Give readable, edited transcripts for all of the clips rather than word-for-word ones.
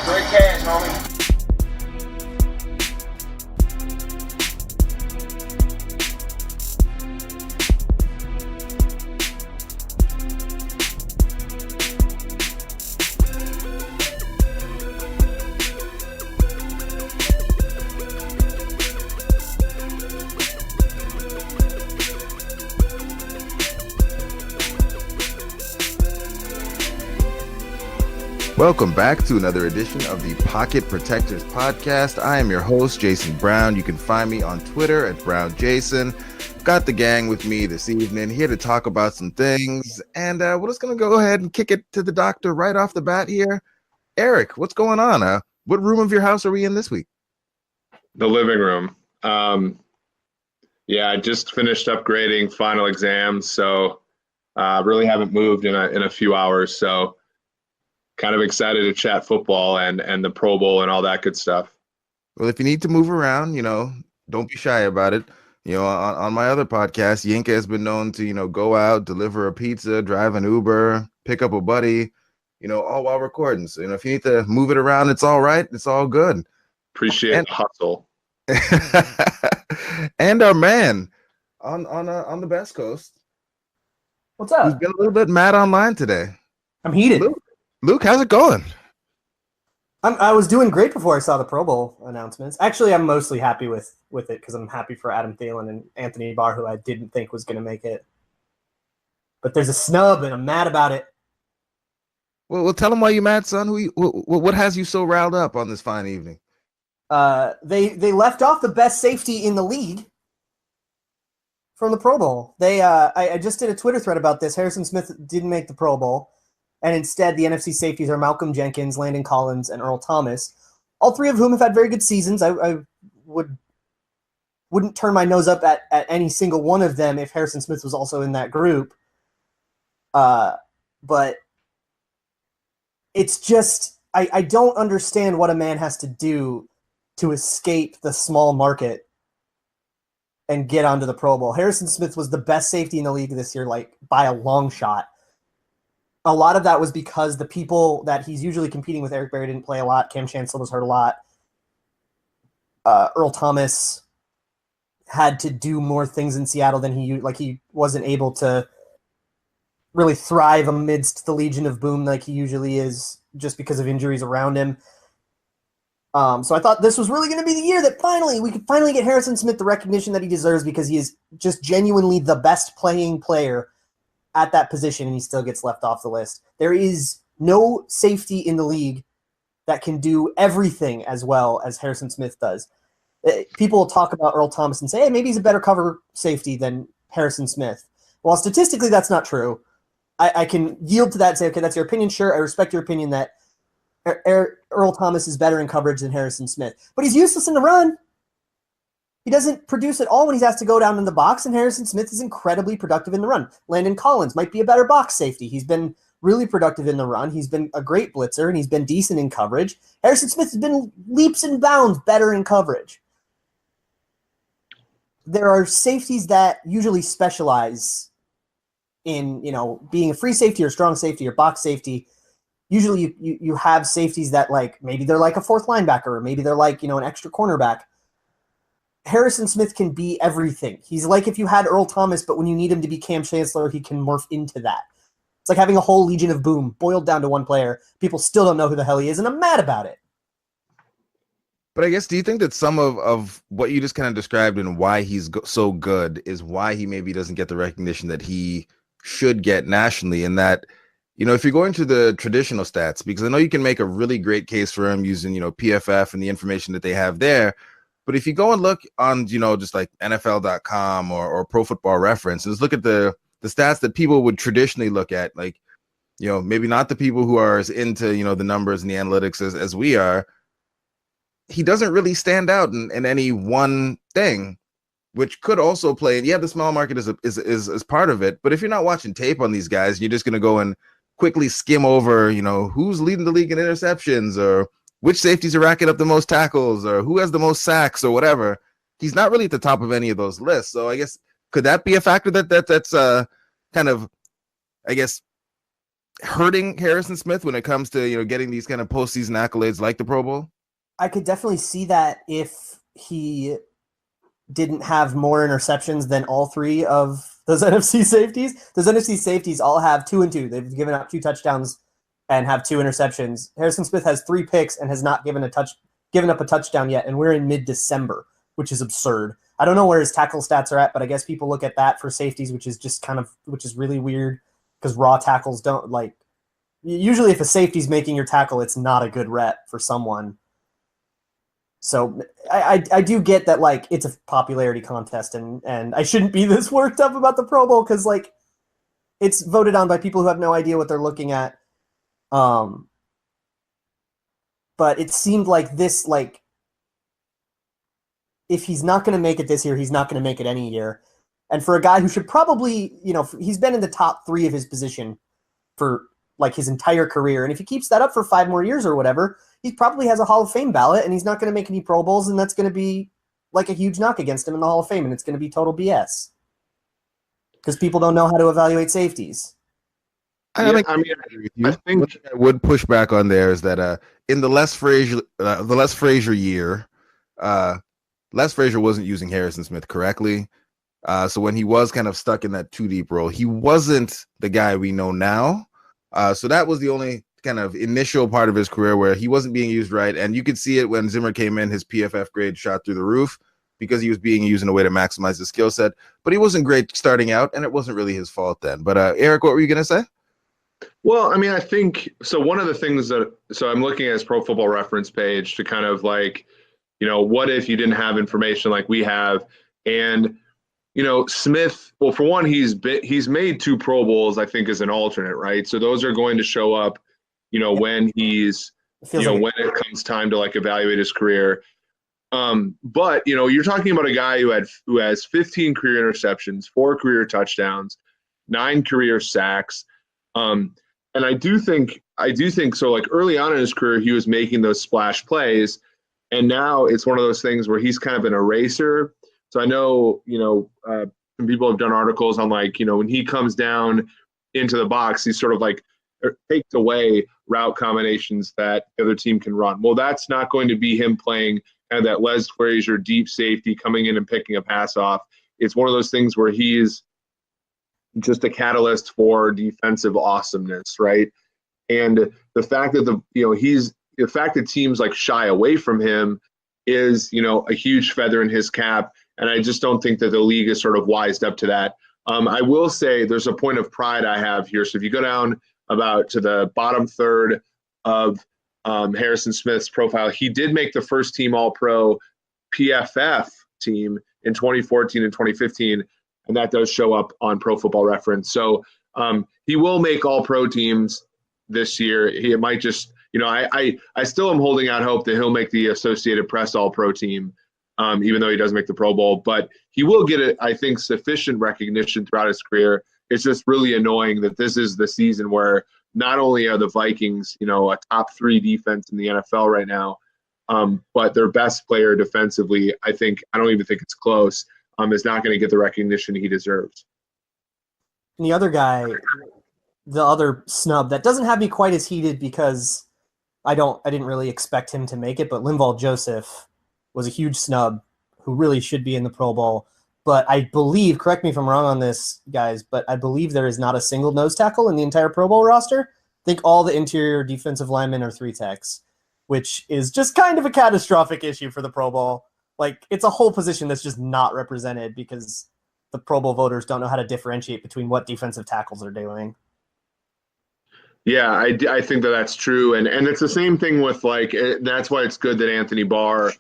Straight cash, homie. Welcome back to another edition of the Pocket Protectors podcast. I am your host, Jayson Brown. You can find me on Twitter at BrownJayson. Got the gang with me this evening, here to talk about some things. And we're just going to go ahead and kick it to the doctor right off the bat here. Eric, what's going on? What room of your house are we in this week? The living room. I just finished upgrading final exams, so really haven't moved in a few hours. So kind of excited to chat football and the Pro Bowl and all that good stuff. Well, if you need to move around, don't be shy about it. On my other podcast, Yinka has been known to, go out, deliver a pizza, drive an Uber, pick up a buddy, all while recording. So, if you need to move it around, it's all right. It's all good. Appreciate the hustle. And our man on the Best Coast. What's up? He's been a little bit mad online today. I'm heated. Luke, how's it going? I was doing great before I saw the Pro Bowl announcements. Actually, I'm mostly happy with it because I'm happy for Adam Thielen and Anthony Barr, who I didn't think was going to make it. But there's a snub, and I'm mad about it. Well, tell him why you're mad, son. What has you so riled up on this fine evening? They left off the best safety in the league from the Pro Bowl. I just did a Twitter thread about this. Harrison Smith didn't make the Pro Bowl. And instead, the NFC safeties are Malcolm Jenkins, Landon Collins, and Earl Thomas, all three of whom have had very good seasons. I wouldn't turn my nose up at any single one of them if Harrison Smith was also in that group. But it's just, I don't understand what a man has to do to escape the small market and get onto the Pro Bowl. Harrison Smith was the best safety in the league this year, by a long shot. A lot of that was because the people that he's usually competing with, Eric Berry, didn't play a lot. Cam Chancellor was hurt a lot. Earl Thomas had to do more things in Seattle than he wasn't able to really thrive amidst the Legion of Boom like he usually is, just because of injuries around him. So I thought this was really going to be the year that we could finally get Harrison Smith the recognition that he deserves, because he is just genuinely the best playing player at that position, and he still gets left off the list. There is no safety in the league that can do everything as well as Harrison Smith does. People will talk about Earl Thomas and say, hey, maybe he's a better cover safety than Harrison Smith. Well, statistically, that's not true. I can yield to that and say, okay, that's your opinion. Sure, I respect your opinion that Earl Thomas is better in coverage than Harrison Smith. But he's useless in the run. He doesn't produce at all when he's asked to go down in the box, and Harrison Smith is incredibly productive in the run. Landon Collins might be a better box safety. He's been really productive in the run. He's been a great blitzer, and he's been decent in coverage. Harrison Smith has been leaps and bounds better in coverage. There are safeties that usually specialize in, being a free safety or strong safety or box safety. Usually you have safeties that, maybe they're like a fourth linebacker, or maybe they're like, an extra cornerback. Harrison Smith can be everything. He's like if you had Earl Thomas, but when you need him to be Cam Chancellor, he can morph into that. It's like having a whole Legion of Boom boiled down to one player. People still don't know who the hell he is, and I'm mad about it. But I guess, do you think that some of what you just kind of described and why he's so good is why he maybe doesn't get the recognition that he should get nationally? And that, if you're going to the traditional stats, because I know you can make a really great case for him using, PFF and the information that they have there. But if you go and look on, just like NFL.com or Pro Football Reference, and just look at the stats that people would traditionally look at, maybe not the people who are as into, the numbers and the analytics as we are, he doesn't really stand out in any one thing, which could also play. And yeah, the small market is part of it. But if you're not watching tape on these guys, you're just going to go and quickly skim over, who's leading the league in interceptions, or which safeties are racking up the most tackles, or who has the most sacks, or whatever. He's not really at the top of any of those lists. So I guess, could that be a factor that's kind of, I guess, hurting Harrison Smith when it comes to, getting these kind of postseason accolades like the Pro Bowl? I could definitely see that if he didn't have more interceptions than all three of those NFC safeties. Those NFC safeties all have 2 and 2. They've given up 2 touchdowns and have 2 interceptions. Harrison Smith has 3 picks and has not given up a touchdown yet, and we're in mid-December, which is absurd. I don't know where his tackle stats are at, but I guess people look at that for safeties, which is really weird because raw tackles don't like. Usually, if a safety's making your tackle, it's not a good rep for someone. So I do get that, like, it's a popularity contest, and I shouldn't be this worked up about the Pro Bowl because, like, it's voted on by people who have no idea what they're looking at. But it seemed like this, like, if he's not going to make it this year, he's not going to make it any year. And for a guy who should probably, he's been in the top 3 of his position for, like, his entire career. And if he keeps that up for 5 more years or whatever, he probably has a Hall of Fame ballot, and he's not going to make any Pro Bowls, and that's going to be, like, a huge knock against him in the Hall of Fame, and it's going to be total BS. Because people don't know how to evaluate safeties. I think one thing I would push back on there is that in the Les Frazier year, Les Frazier wasn't using Harrison Smith correctly. So when he was kind of stuck in that 2 deep role, he wasn't the guy we know now. So that was the only kind of initial part of his career where he wasn't being used right. And you could see it when Zimmer came in, his PFF grade shot through the roof because he was being used in a way to maximize his skill set. But he wasn't great starting out, and it wasn't really his fault then. But Eric, what were you going to say? Well, I mean, I think so. One of the things so I'm looking at his Pro Football Reference page to kind of like, what if you didn't have information like we have? And, Smith, well, for one, he's made 2 Pro Bowls, I think, as an alternate, right? So those are going to show up, when he's, when it comes time to, like, evaluate his career. But, you're talking about a guy who has 15 career interceptions, 4 career touchdowns, 9 career sacks. And I do think so, like, early on in his career, he was making those splash plays, and now it's one of those things where he's kind of an eraser. So I know, some people have done articles on, like, when he comes down into the box, he's sort of like takes away route combinations that the other team can run. Well, that's not going to be him playing kind of that Les Frazier deep safety coming in and picking a pass off. It's one of those things where he's just a catalyst for defensive awesomeness, right? And the fact that the fact that teams like shy away from him is, a huge feather in his cap. And I just don't think that the league is sort of wised up to that. I will say there's a point of pride I have here. So if you go down about to the bottom third of Harrison Smith's profile, he did make the first team All-Pro PFF team in 2014 and 2015. And that does show up on Pro Football Reference. So he will make All-Pro teams this year. He might just, I still am holding out hope that he'll make the Associated Press All-Pro team, even though he doesn't make the Pro Bowl. But he will get, I think, sufficient recognition throughout his career. It's just really annoying that this is the season where not only are the Vikings, a top 3 defense in the NFL right now, but their best player defensively, I don't even think it's close, is not going to get the recognition he deserves. And the other guy, the other snub that doesn't have me quite as heated because I didn't really expect him to make it, but Linval Joseph was a huge snub who really should be in the Pro Bowl. But I believe, correct me if I'm wrong on this, guys, but I believe there is not a single nose tackle in the entire Pro Bowl roster. I think all the interior defensive linemen are 3 techs, which is just kind of a catastrophic issue for the Pro Bowl. Like, it's a whole position that's just not represented because the Pro Bowl voters don't know how to differentiate between what defensive tackles are doing. Yeah, I think that's true. And it's the same thing with, like, that's why it's good that Anthony Barr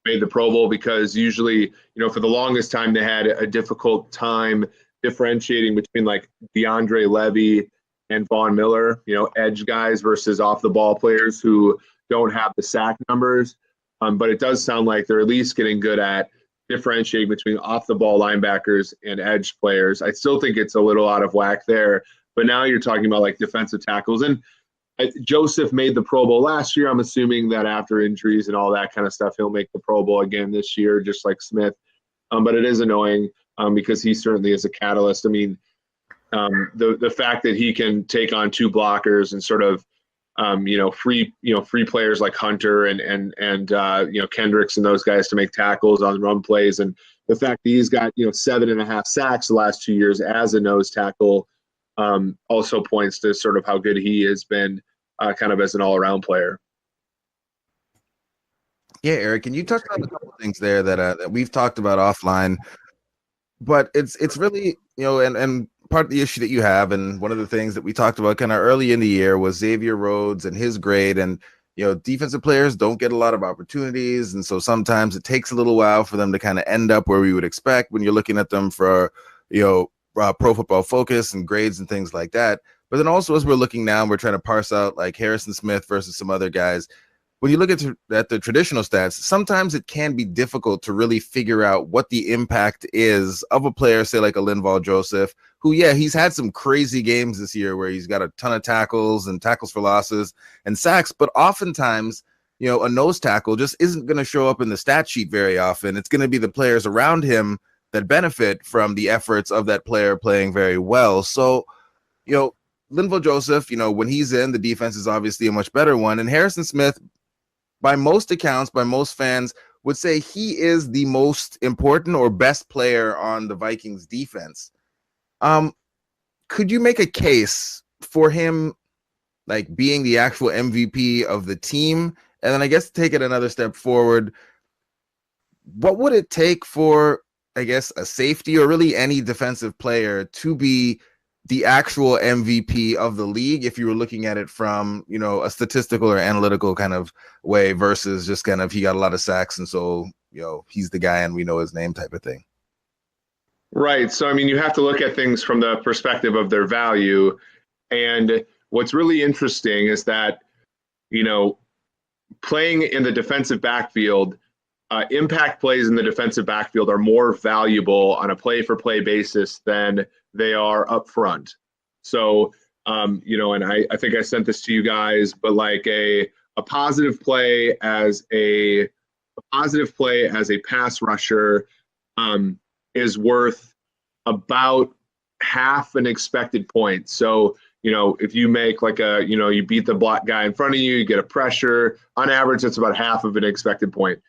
made the Pro Bowl, because usually, for the longest time they had a difficult time differentiating between, like, DeAndre Levy and Von Miller, edge guys versus off the ball players who don't have the sack numbers. But it does sound like they're at least getting good at differentiating between off the ball linebackers and edge players. I still think it's a little out of whack there, but now you're talking about, like, defensive tackles. And Joseph made the Pro Bowl last year. I'm assuming that after injuries and all that kind of stuff, he'll make the Pro Bowl again this year, just like Smith. But it is annoying because he certainly is a catalyst. I mean, The fact that he can take on two blockers and sort of free players like Hunter and Kendricks and those guys to make tackles on run plays, and the fact that he's got 7.5 sacks the last 2 years as a nose tackle also points to sort of how good he has been kind of as an all-around player. Yeah, Eric, and you touched on a couple of things there that we've talked about offline, but it's really and part of the issue that you have, and one of the things that we talked about kind of early in the year was Xavier Rhodes and his grade, and defensive players don't get a lot of opportunities, and so sometimes it takes a little while for them to kind of end up where we would expect when you're looking at them for Pro Football Focus and grades and things like that. But then also as we're looking now, we're trying to parse out like Harrison Smith versus some other guys. When you look at the traditional stats, sometimes it can be difficult to really figure out what the impact is of a player, say like a Linval Joseph, who, he's had some crazy games this year where he's got a ton of tackles and tackles for losses and sacks, but oftentimes, a nose tackle just isn't going to show up in the stat sheet very often. It's going to be the players around him that benefit from the efforts of that player playing very well. So, Linval Joseph, when he's in, the defense is obviously a much better one. And Harrison Smith, by most accounts, by most fans, would say he is the most important or best player on the Vikings defense. Could you make a case for him like being the actual MVP of the team? And then I guess take it another step forward, what would it take for, I guess, a safety or really any defensive player to be the actual MVP of the league if you were looking at it from, a statistical or analytical kind of way versus just kind of he got a lot of sacks and so, he's the guy and we know his name type of thing? Right. So, I mean, you have to look at things from the perspective of their value. And what's really interesting is that, playing in the defensive backfield, impact plays in the defensive backfield are more valuable on a play-for-play basis than they are up front. So, and I think I sent this to you guys, but like a positive play as a pass rusher is worth about half an expected point. So, if you make like you beat the block guy in front of you, you get a pressure, on average, that's about half of an expected point.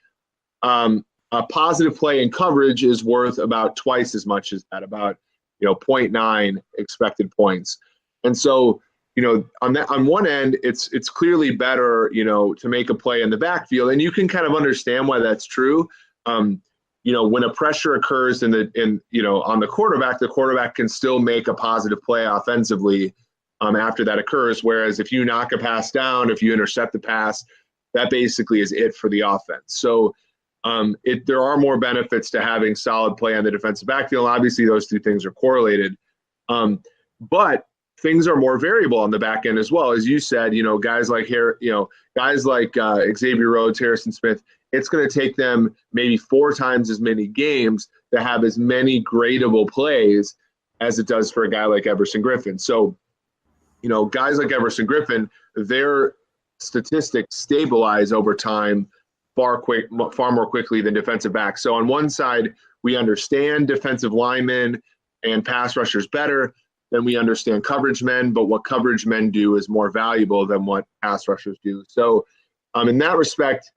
A positive play in coverage is worth about twice as much as that, about 0.9 expected points. And so, on one end, it's clearly better, to make a play in the backfield, and you can kind of understand why that's true. When a pressure occurs on the quarterback can still make a positive play offensively after that occurs. Whereas if you knock a pass down, if you intercept the pass, that basically is it for the offense. So there are more benefits to having solid play on the defensive backfield. Obviously, those two things are correlated. But things are more variable on the back end as well. As you said, guys like Xavier Rhodes, Harrison Smith, it's going to take them maybe 4 times as many games to have as many gradable plays as it does for a guy like Everson Griffin. So, guys like Everson Griffin, their statistics stabilize over time far more quickly than defensive backs. So on one side, we understand defensive linemen and pass rushers better than we understand coverage men, but what coverage men do is more valuable than what pass rushers do. So in that respect,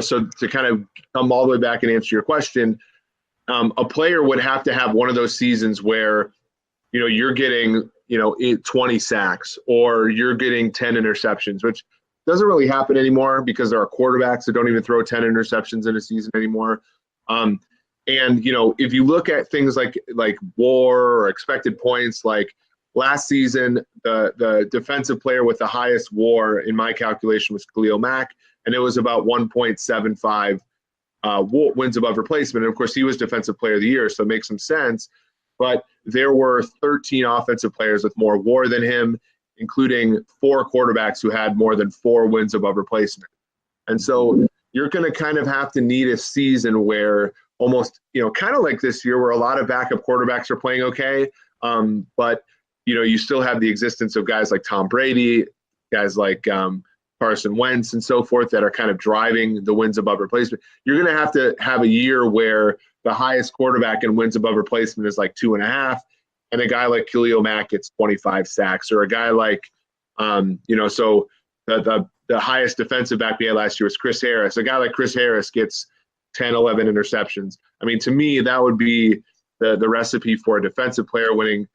so to kind of come all the way back and answer your question, a player would have to have one of those seasons where, you're getting, 20 sacks or you're getting 10 interceptions, which doesn't really happen anymore because there are quarterbacks that don't even throw 10 interceptions in a season anymore. And, if you look at things like WAR or expected points, like last season, the defensive player with the highest WAR in my calculation was Khalil Mack, and it was about 1.75 wins above replacement. And of course, he was defensive player of the year, so it makes some sense. But there were 13 offensive players with more WAR than him, including 4 quarterbacks who had more than 4 wins above replacement. And so you're going to kind of have to need a season where almost, kind of like this year where a lot of backup quarterbacks are playing okay. But, you still have the existence of guys like Tom Brady, guys like Carson Wentz and so forth that are kind of driving the wins above replacement. You're going to have a year where the highest quarterback in wins above replacement is like 2.5. and a guy like Khalil Mack gets 25 sacks, or a guy like, so the highest defensive back we had last year was Chris Harris. A guy like Chris Harris gets 10, 11 interceptions. I mean, to me, that would be the recipe for a defensive player winning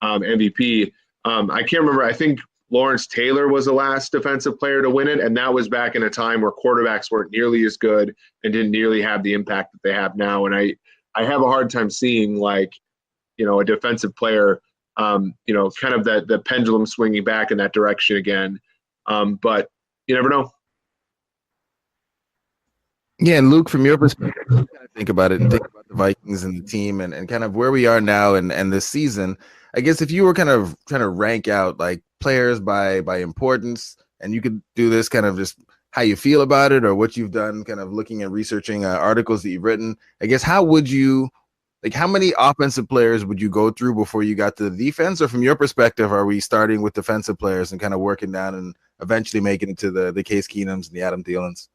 MVP. I can't remember. I think Lawrence Taylor was the last defensive player to win it, and that was back in a time where quarterbacks weren't nearly as good and didn't nearly have the impact that they have now. And I have a hard time seeing, like, a defensive player, kind of the pendulum swinging back in that direction again. But you never know. Yeah, and Luke, from your perspective, you kind of think about it and think about the Vikings and the team and kind of where we are now and this season. I guess if you were kind of trying to rank out like players by importance, and you could do this kind of just how you feel about it or what you've done, kind of looking at researching articles that you've written, I guess how many offensive players would you go through before you got to the defense? Or from your perspective, are we starting with defensive players and kind of working down and eventually making it to the Case Keenums and the Adam Thielens?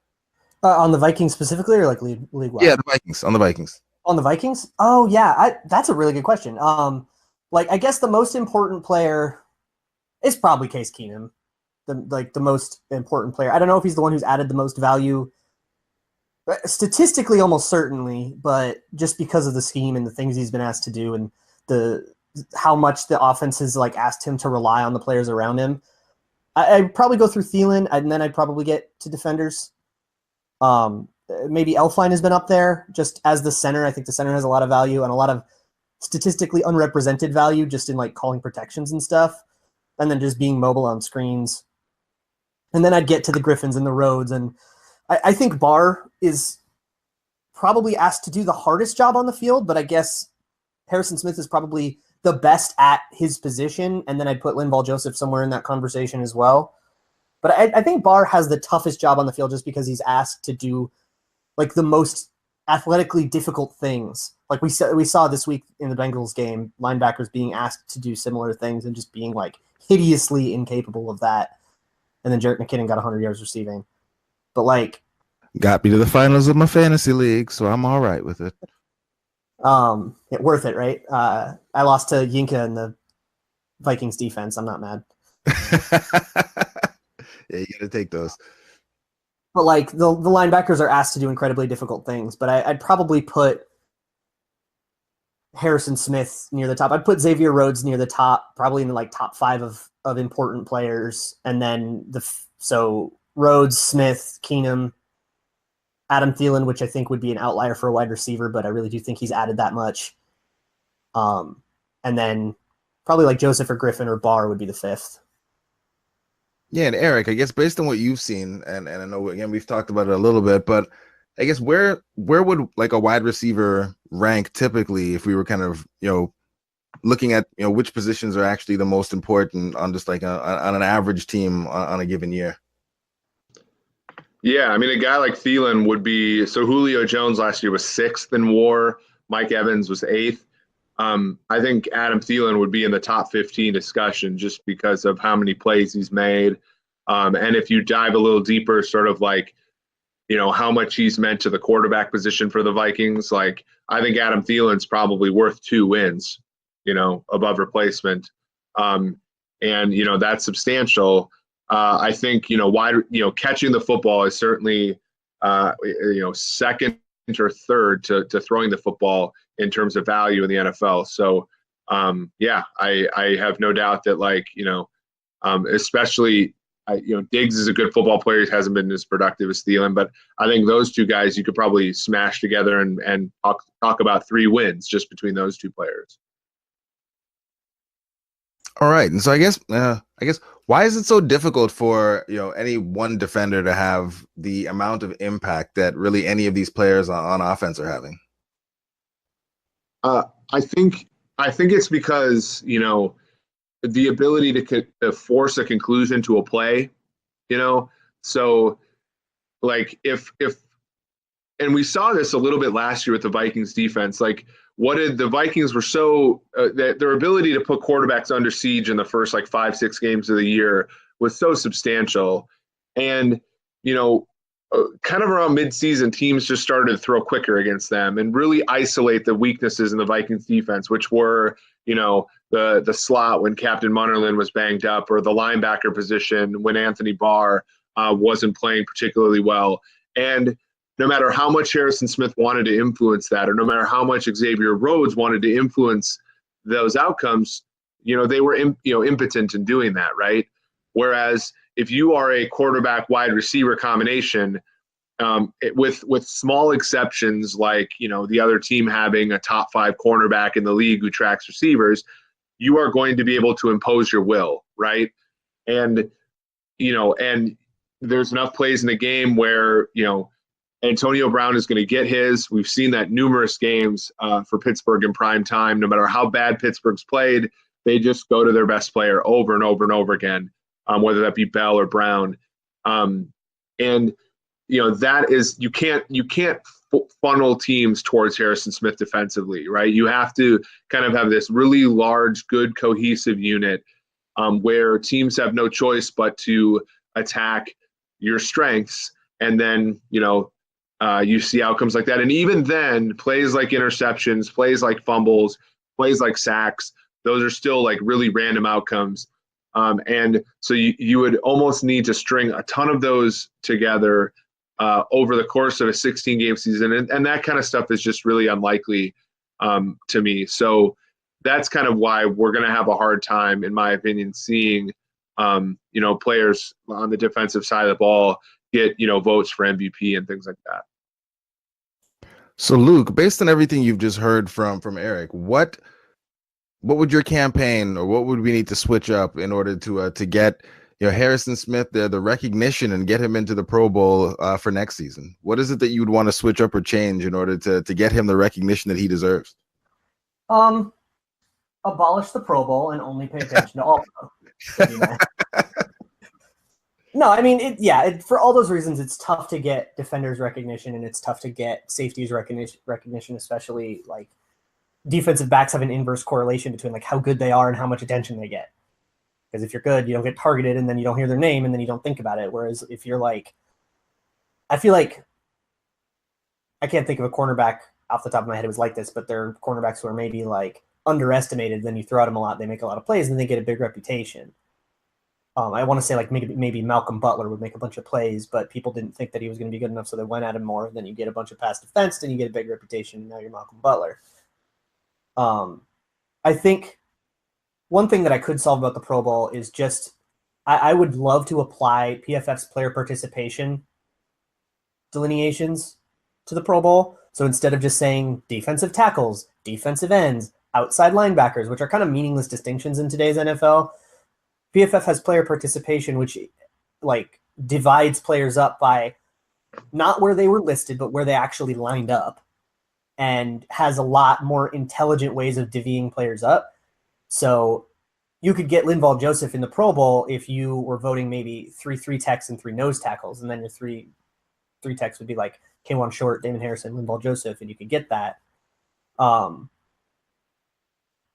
On the Vikings specifically, or like league-wide? Yeah, the Vikings. On the Vikings. On the Vikings? Oh yeah, that's a really good question. I guess the most important player is probably Case Keenum, the most important player. I don't know if he's the one who's added the most value, statistically almost certainly, but just because of the scheme and the things he's been asked to do and how much the offense has like asked him to rely on the players around him, I'd probably go through Thielen, and then I'd probably get to defenders. Maybe Elflein has been up there just as the center. I think the center has a lot of value and a lot of statistically unrepresented value just in like calling protections and stuff, and then just being mobile on screens. And then I'd get to the Griffins and the Rhodes, and I think Barr is probably asked to do the hardest job on the field, but I guess Harrison Smith is probably the best at his position, and then I'd put Linval Joseph somewhere in that conversation as well. But I think Barr has the toughest job on the field just because he's asked to do like the most athletically difficult things. Like we saw this week in the Bengals game, linebackers being asked to do similar things and just being like hideously incapable of that. And then Jerick McKinnon got 100 yards receiving. But like, got me to the finals of my fantasy league, so I'm all right with it. Worth it, right? I lost to Yinka in the Vikings defense. I'm not mad. Yeah, you got to take those. But like the linebackers are asked to do incredibly difficult things. But I'd probably put Harrison Smith near the top. I'd put Xavier Rhodes near the top, probably in the like top 5 of important players. And then so Rhodes, Smith, Keenum, Adam Thielen, which I think would be an outlier for a wide receiver, but I really do think he's added that much. And then probably like Joseph or Griffin or Barr would be the 5th. Yeah, and Eric, I guess based on what you've seen, and I know again we've talked about it a little bit, but I guess where would like a wide receiver rank typically if we were kind of looking at which positions are actually the most important on just like on an average team on a given year? Yeah, I mean, a guy like Thielen would be – so Julio Jones last year was 6th in WAR. Mike Evans was 8th. I think Adam Thielen would be in the top 15 discussion just because of how many plays he's made. And if you dive a little deeper, sort of like, how much he's meant to the quarterback position for the Vikings, like I think Adam Thielen's probably worth 2 wins, above replacement. And that's substantial. I think, catching the football is certainly, second or third to throwing the football in terms of value in the NFL. So, I have no doubt that especially, Diggs is a good football player. He hasn't been as productive as Thielen, but I think those two guys you could probably smash together and talk about 3 wins just between those 2 players. All right, and so I guess why is it so difficult for any one defender to have the amount of impact that really any of these players on offense are having? I think it's because the ability to force a conclusion to a play, so like if and we saw this a little bit last year with the Vikings defense, like what did the Vikings were so their ability to put quarterbacks under siege in the first like 5-6 games of the year was so substantial. And, kind of around midseason, teams just started to throw quicker against them and really isolate the weaknesses in the Vikings defense, which were, the slot when Captain Munnerlyn was banged up, or the linebacker position when Anthony Barr wasn't playing particularly well. And no matter how much Harrison Smith wanted to influence that, or no matter how much Xavier Rhodes wanted to influence those outcomes, they were impotent in doing that, right? Whereas if you are a quarterback wide receiver combination, with small exceptions like the other team having a top 5 cornerback in the league who tracks receivers, you are going to be able to impose your will, right? And and there's enough plays in the game where Antonio Brown is going to get his. We've seen that numerous games for Pittsburgh in prime time. No matter how bad Pittsburgh's played, they just go to their best player over and over and over again, whether that be Bell or Brown. That is, you can't funnel teams towards Harrison Smith defensively, right? You have to kind of have this really large, good, cohesive unit where teams have no choice but to attack your strengths, and then you see outcomes like that. And even then, plays like interceptions, plays like fumbles, plays like sacks, those are still like really random outcomes. And so you would almost need to string a ton of those together over the course of a 16-game season. And that kind of stuff is just really unlikely to me. So that's kind of why we're going to have a hard time, in my opinion, seeing, players on the defensive side of the ball get, votes for MVP and things like that. So Luke, based on everything you've just heard from Eric, what would your campaign, or what would we need to switch up in order to get Harrison Smith the recognition and get him into the Pro Bowl for next season? What is it that you would want to switch up or change in order to get him the recognition that he deserves? Abolish the Pro Bowl and only pay attention to all of them. No, I mean, for all those reasons, it's tough to get defenders recognition, and it's tough to get safeties recognition, especially like defensive backs have an inverse correlation between like how good they are and how much attention they get. Because if you're good, you don't get targeted, and then you don't hear their name, and then you don't think about it. Whereas if you're like, I feel like I can't think of a cornerback off the top of my head who was like this, but there are cornerbacks who are maybe like underestimated. Then you throw at them a lot, they make a lot of plays, and they get a big reputation. I want to say like maybe Malcolm Butler would make a bunch of plays, but people didn't think that he was going to be good enough, so they went at him more. Then you get a bunch of pass defense, then you get a big reputation, and now you're Malcolm Butler. I think one thing that I could solve about the Pro Bowl is just I would love to apply PFF's player participation delineations to the Pro Bowl. So instead of just saying defensive tackles, defensive ends, outside linebackers, which are kind of meaningless distinctions in today's NFL, PFF has player participation, which like divides players up by not where they were listed, but where they actually lined up, and has a lot more intelligent ways of divvying players up. So you could get Linval Joseph in the Pro Bowl if you were voting maybe 3 techs and 3 nose tackles, and then your three techs would be like K'Wan Short, Damon Harrison, Linval Joseph, and you could get that.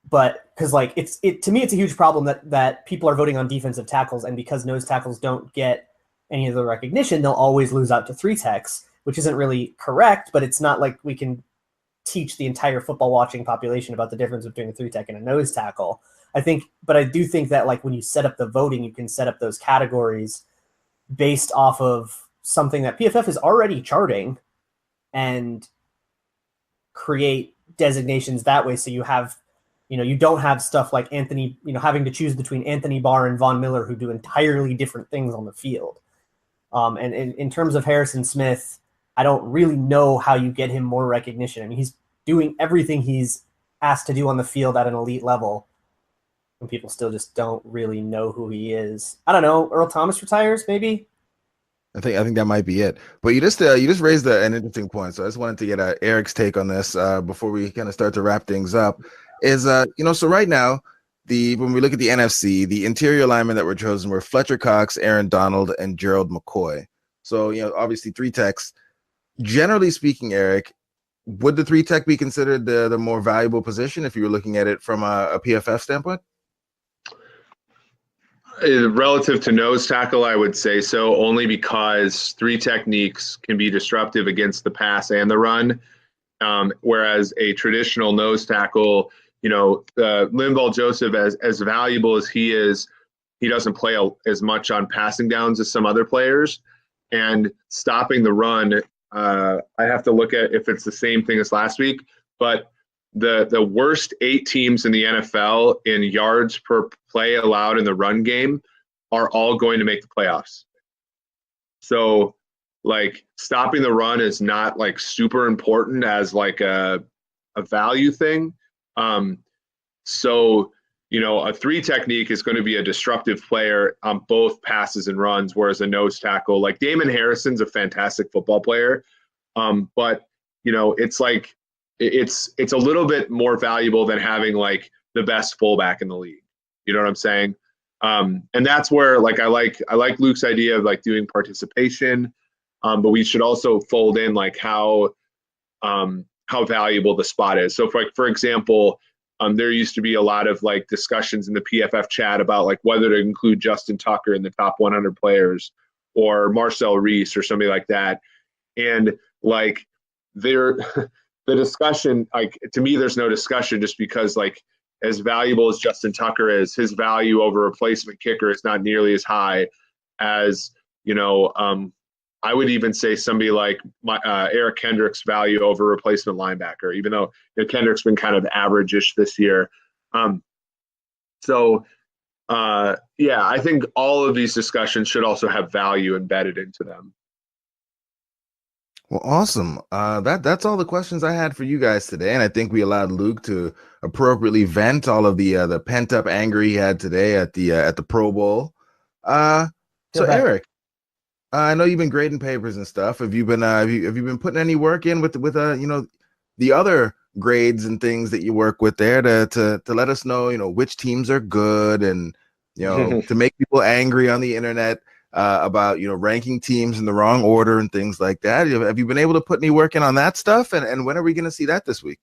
But because like to me, it's a huge problem that people are voting on defensive tackles, and because nose tackles don't get any of the recognition, they'll always lose out to 3 techs, which isn't really correct. But it's not like we can teach the entire football watching population about the difference between a 3 tech and a nose tackle. I do think that like when you set up the voting, you can set up those categories based off of something that PFF is already charting, and create designations that way. So you have, you don't have stuff like Anthony, having to choose between Anthony Barr and Von Miller, who do entirely different things on the field. And in terms of Harrison Smith, I don't really know how you get him more recognition. I mean, he's doing everything he's asked to do on the field at an elite level, and people still just don't really know who he is. I don't know. Earl Thomas retires, maybe. I think that might be it. But you just raised an interesting point. So I just wanted to get Eric's take on this before we kind of start to wrap things up. Is so right now, when we look at the NFC, the interior linemen that were chosen were Fletcher Cox, Aaron Donald, and Gerald McCoy. So obviously 3 techs. Generally speaking, Eric, would the 3 tech be considered the more valuable position if you were looking at it from a PFF standpoint? Relative to nose tackle, I would say so, only because three techniques can be disruptive against the pass and the run. Whereas a traditional nose tackle, Linval Joseph, as valuable as he is, he doesn't play as much on passing downs as some other players. And stopping the run, I have to look at if it's the same thing as last week, but the worst 8 teams in the NFL in yards per play allowed in the run game are all going to make the playoffs. So like stopping the run is not like super important as like a value thing. So, a 3 technique is going to be a disruptive player on both passes and runs, whereas a nose tackle, like Damon Harrison's a fantastic football player. But it's like, it's a little bit more valuable than having like the best fullback in the league. You know what I'm saying? And that's where like I like Luke's idea of like doing participation, but we should also fold in like how valuable the spot is. So for example, there used to be a lot of like discussions in the PFF chat about like whether to include Justin Tucker in the top 100 players or Marcel Reese or somebody like that. And like the discussion, like to me, there's no discussion just because like as valuable as Justin Tucker is, his value over a replacement kicker is not nearly as high as, I would even say somebody like Eric Kendricks' value over replacement linebacker, even though Kendricks been kind of average-ish this year. I think all of these discussions should also have value embedded into them. Well, awesome. That's all the questions I had for you guys today, and I think we allowed Luke to appropriately vent all of the pent up anger he had today at the Pro Bowl. Eric, I know you've been grading papers and stuff. Have you been have you been putting any work in with the other grades and things that you work with there to let us know which teams are good and to make people angry on the internet about ranking teams in the wrong order and things like that? Have you been able to put any work in on that stuff? And when are we going to see that this week?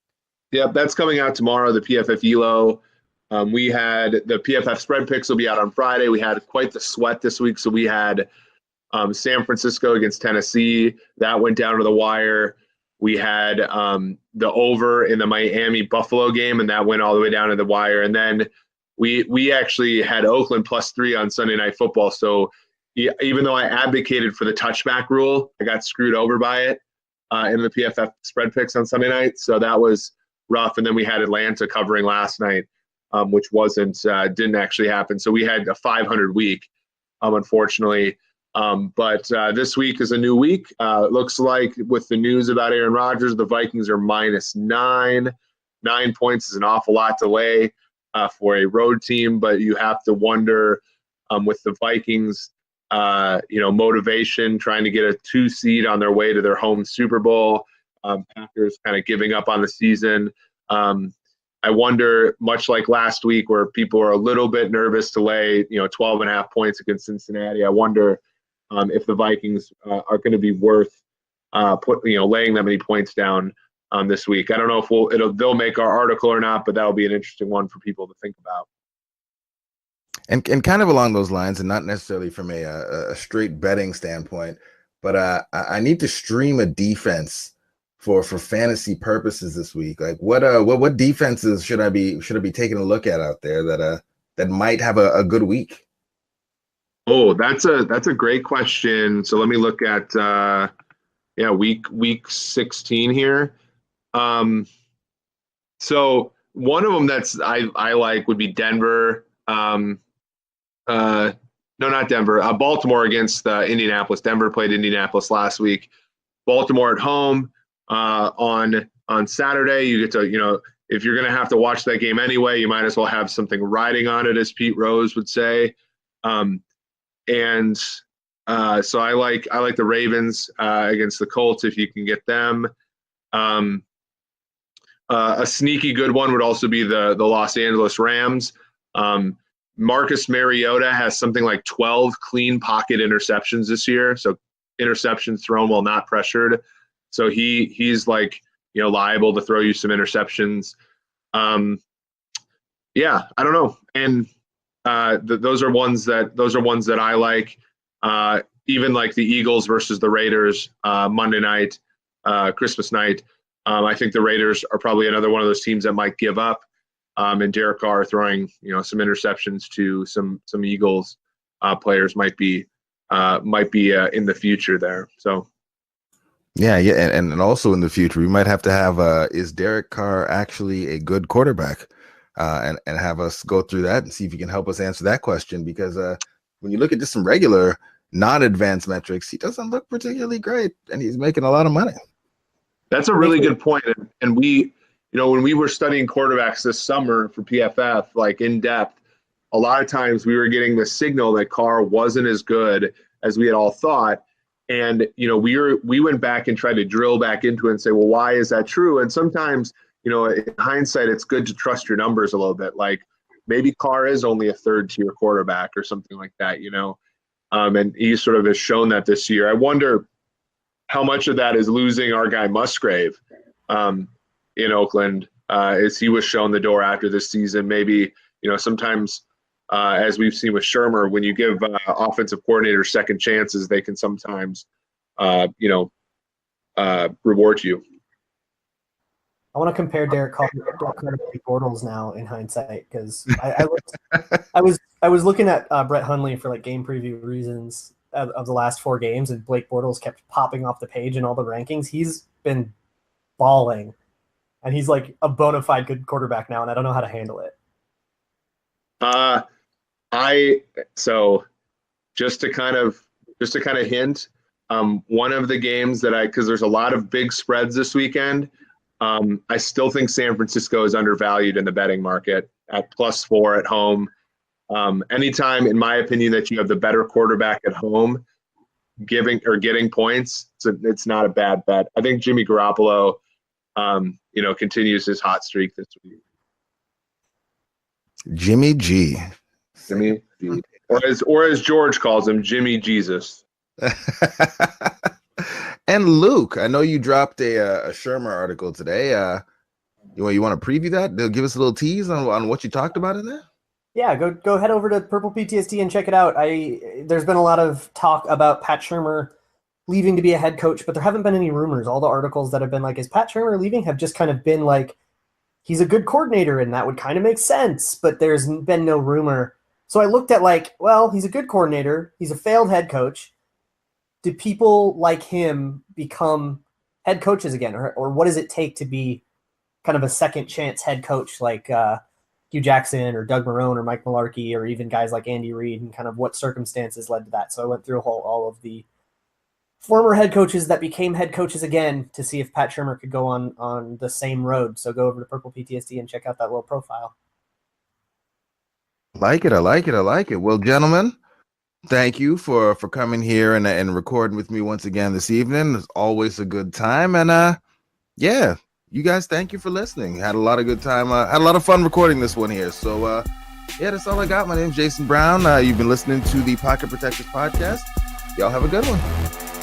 Yeah, that's coming out tomorrow. The PFF Elo. We had the PFF spread picks will be out on Friday. We had quite the sweat this week, so we had San Francisco against Tennessee. That went down to the wire. We had the over in the Miami-Buffalo game, and that went all the way down to the wire. And then we actually had Oakland +3 on Sunday Night Football. So even though I advocated for the touchback rule, I got screwed over by it in the PFF spread picks on Sunday night. So that was rough. And then we had Atlanta covering last night, which didn't actually happen. So we had a 500 week, unfortunately. But this week is a new week. It looks like with the news about Aaron Rodgers, the Vikings are -9. 9 points is an awful lot to lay for a road team, but you have to wonder with the Vikings, motivation, trying to get a 2 seed on their way to their home Super Bowl. Packers kind of giving up on the season. I wonder, much like last week where people are a little bit nervous to lay, 12.5 points against Cincinnati, I wonder if the Vikings are going to be worth laying that many points down this week. I don't know if they'll make our article or not, but that'll be an interesting one for people to think about. And kind of along those lines, and not necessarily from a straight betting standpoint, but I need to stream a defense for fantasy purposes this week. Like what defenses should I be taking a look at out there that might have a good week? Oh, that's a great question. So let me look at week 16 here. So one of them that's I like would be Denver. No, not Denver. Baltimore against Indianapolis. Denver played Indianapolis last week. Baltimore at home on Saturday. You get to if you're going to have to watch that game anyway, you might as well have something riding on it, as Pete Rose would say. So I like the Ravens against the Colts if you can get them. A sneaky good one would also be the Los Angeles Rams. Marcus Mariota has something like 12 clean pocket interceptions this year. So interceptions thrown while not pressured. So he's like, liable to throw you some interceptions. I don't know. And those are ones that I like. Even like the Eagles versus the Raiders Monday night, Christmas night. I think the Raiders are probably another one of those teams that might give up. And Derek Carr throwing some interceptions to some Eagles players might be in the future there. So. Yeah, and also in the future, we might have to have is Derek Carr actually a good quarterback? And have us go through that and see if you can help us answer that question. Because when you look at just some regular non-advanced metrics, he doesn't look particularly great, and he's making a lot of money. That's a really good point. And we, when we were studying quarterbacks this summer for PFF, like in depth, a lot of times we were getting the signal that Carr wasn't as good as we had all thought. And, we went back and tried to drill back into it and say, well, why is that true? And sometimes, in hindsight, it's good to trust your numbers a little bit. Like maybe Carr is only a third-tier quarterback or something like that, and he sort of has shown that this year. I wonder how much of that is losing our guy Musgrave in Oakland as he was shown the door after this season. Maybe, sometimes as we've seen with Shermer, when you give offensive coordinators second chances, they can sometimes, reward you. I want to compare Derek Carr to Blake Bortles now in hindsight, because I was looking at Brett Hundley for like game preview reasons of the last 4 games, and Blake Bortles kept popping off the page in all the rankings. He's been balling, and he's like a bona fide good quarterback now, and I don't know how to handle it. So just to kind of hint, one of the games that because there's a lot of big spreads this weekend. I still think San Francisco is undervalued in the betting market at +4 at home. Anytime, in my opinion, that you have the better quarterback at home getting points, it's not a bad bet. I think Jimmy Garoppolo, continues his hot streak this week. Jimmy G. Or as George calls him, Jimmy Jesus. And Luke, I know you dropped a Shermer article today. You want to preview that? They'll give us a little tease on what you talked about in there. Yeah, go head over to Purple PTSD and check it out. There's been a lot of talk about Pat Shermer leaving to be a head coach, but there haven't been any rumors. All the articles that have been like, is Pat Shermer leaving, have just kind of been like, he's a good coordinator and that would kind of make sense, but there's been no rumor. So I looked at he's a good coordinator. He's a failed head coach. Do people like him become head coaches again? Or what does it take to be kind of a second chance head coach like Hugh Jackson or Doug Marrone or Mike Mularkey or even guys like Andy Reid, and kind of what circumstances led to that? So I went through all of the former head coaches that became head coaches again to see if Pat Shermer could go on the same road. So go over to Purple PTSD and check out that little profile. I like it. Well, gentlemen, thank you for coming here and recording with me once again this evening. It's always a good time. And you guys, thank you for listening. Had a lot of good time. Had a lot of fun recording this one here. So that's all I got. My name's Jayson Brown. You've been listening to the Pocket Protectors podcast. Y'all have a good one.